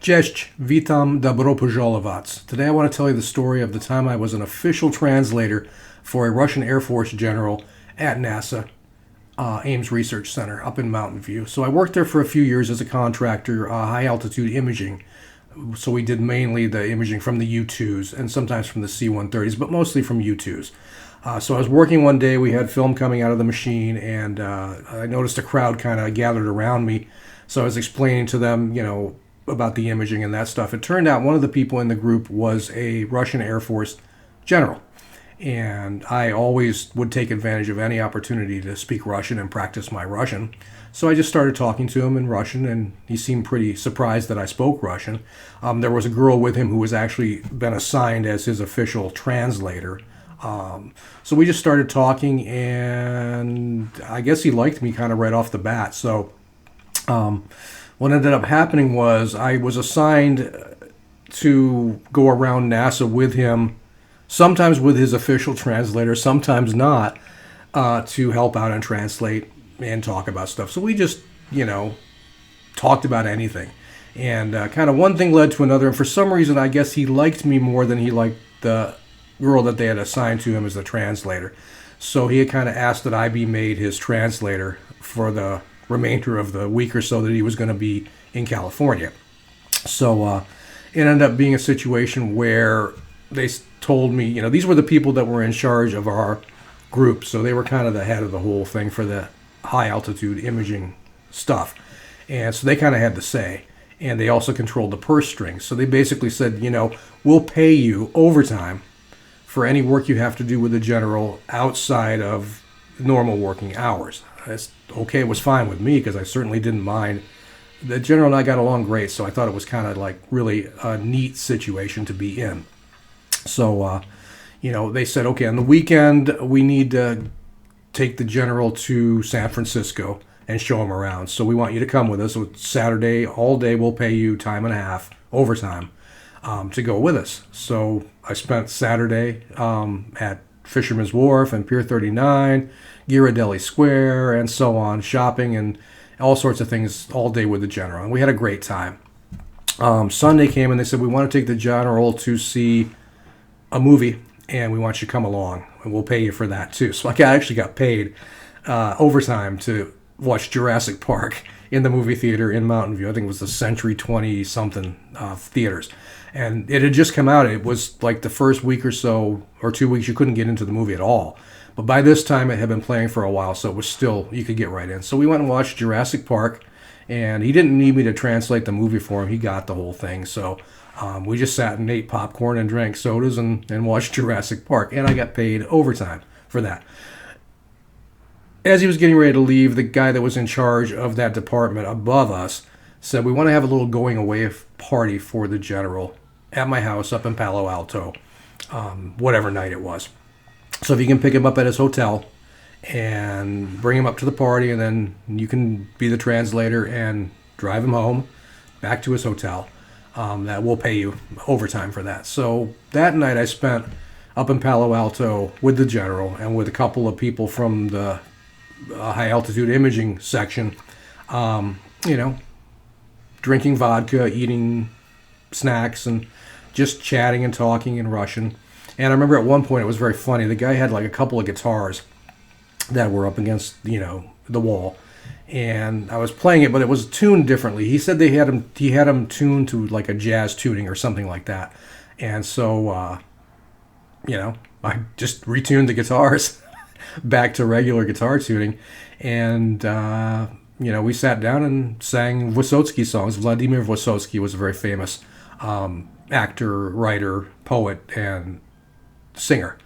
Cześć, witam, dobro pożalować. Today I want to tell you the story of the time I was an official translator for a Russian Air Force general at NASA Ames Research Center up in Mountain View. So I worked there for a few years as a contractor, high altitude imaging. So we did mainly the imaging from the U-2s and sometimes from the C-130s, but mostly from U-2s. So I was working one day, we had film coming out of the machine, and I noticed a crowd kind of gathered around me. So I was explaining to them, about the imaging and that stuff. It turned out one of the people in the group was a Russian Air Force general. And I always would take advantage of any opportunity to speak Russian and practice my Russian. So I just started talking to him in Russian, and he seemed pretty surprised that I spoke Russian. There was a girl with him who was actually been assigned as his official translator. So we just started talking, and I guess he liked me kind of right off the bat. So what ended up happening was I was assigned to go around NASA with him, sometimes with his official translator, sometimes not, to help out and translate and talk about stuff. So we just, talked about anything. And kind of one thing led to another. And for some reason, I guess he liked me more than he liked the girl that they had assigned to him as the translator. So he had kind of asked that I be made his translator for the remainder of the week or so that he was going to be in California. So it ended up being a situation where they told me, these were the people that were in charge of our group. So they were kind of the head of the whole thing for the high altitude imaging stuff. And so they kind of had the say. And they also controlled the purse strings. So they basically said, we'll pay you overtime for any work you have to do with the general outside of normal working hours. That's okay. It was fine with me because I certainly didn't mind. The general and I got along great, so I thought it was kind of like really a neat situation to be in. So, they said, okay, on the weekend, we need to take the general to San Francisco and show him around. So we want you to come with us. So Saturday, all day, we'll pay you time and a half, overtime, to go with us. So I spent Saturday at Fisherman's Wharf and Pier 39, Ghirardelli Square, and so on, shopping and all sorts of things all day with the general. And we had a great time. Sunday came and they said, we want to take the general to see a movie, and we want you to come along, and we'll pay you for that too. So I actually got paid overtime to watch Jurassic Park in the movie theater in Mountain View. I think it was the Century 20-something theaters. And it had just come out. It was like the first week or so, or 2 weeks, you couldn't get into the movie at all. But by this time, it had been playing for a while, so it was still, you could get right in. So we went and watched Jurassic Park, and he didn't need me to translate the movie for him. He got the whole thing. So we just sat and ate popcorn and drank sodas and watched Jurassic Park, and I got paid overtime for that. As he was getting ready to leave, the guy that was in charge of that department above us said, we want to have a little going away party for the general at my house up in Palo Alto, whatever night it was. So if you can pick him up at his hotel and bring him up to the party, and then you can be the translator and drive him home back to his hotel, that will pay you overtime for that. So that night I spent up in Palo Alto with the general and with a couple of people from the high altitude imaging section, drinking vodka, eating snacks, and just chatting and talking in Russian. And I remember at one point it was very funny. The guy had like a couple of guitars that were up against, the wall. And I was playing it, but it was tuned differently. He said he had him tuned to like a jazz tuning or something like that. And so, I just retuned the guitars back to regular guitar tuning. And, we sat down and sang Vysotsky songs. Vladimir Vysotsky was a very famous actor, writer, poet, and singer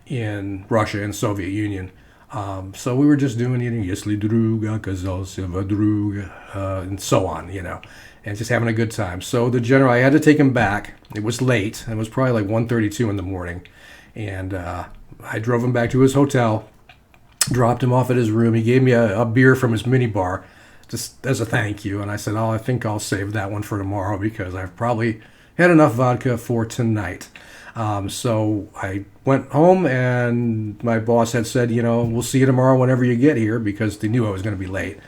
in Russia and Soviet Union. So we were just doing, Yesli druga kazался druga, and so on, and just having a good time. So the general, I had to take him back. It was late. It was probably like 1:32 in the morning. And I drove him back to his hotel, dropped him off at his room. He gave me a beer from his minibar just as a thank you. And I said, I think I'll save that one for tomorrow because I've probably had enough vodka for tonight. So I went home, and my boss had said, we'll see you tomorrow whenever you get here, because they knew I was going to be late.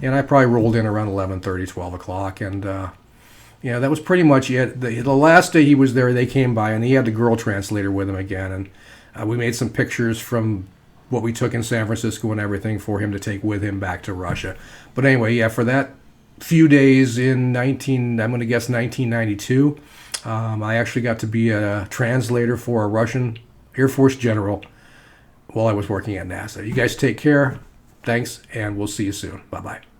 And I probably rolled in around 11:30, 12 o'clock, and Yeah, that was pretty much it. The last day he was there, they came by and he had the girl translator with him again, and we made some pictures from what we took in San Francisco and everything for him to take with him back to Russia. But anyway, yeah, for that few days in I'm going to guess 1992, I actually got to be a translator for a Russian Air Force general while I was working at NASA. You guys take care. Thanks, and we'll see you soon. Bye-bye.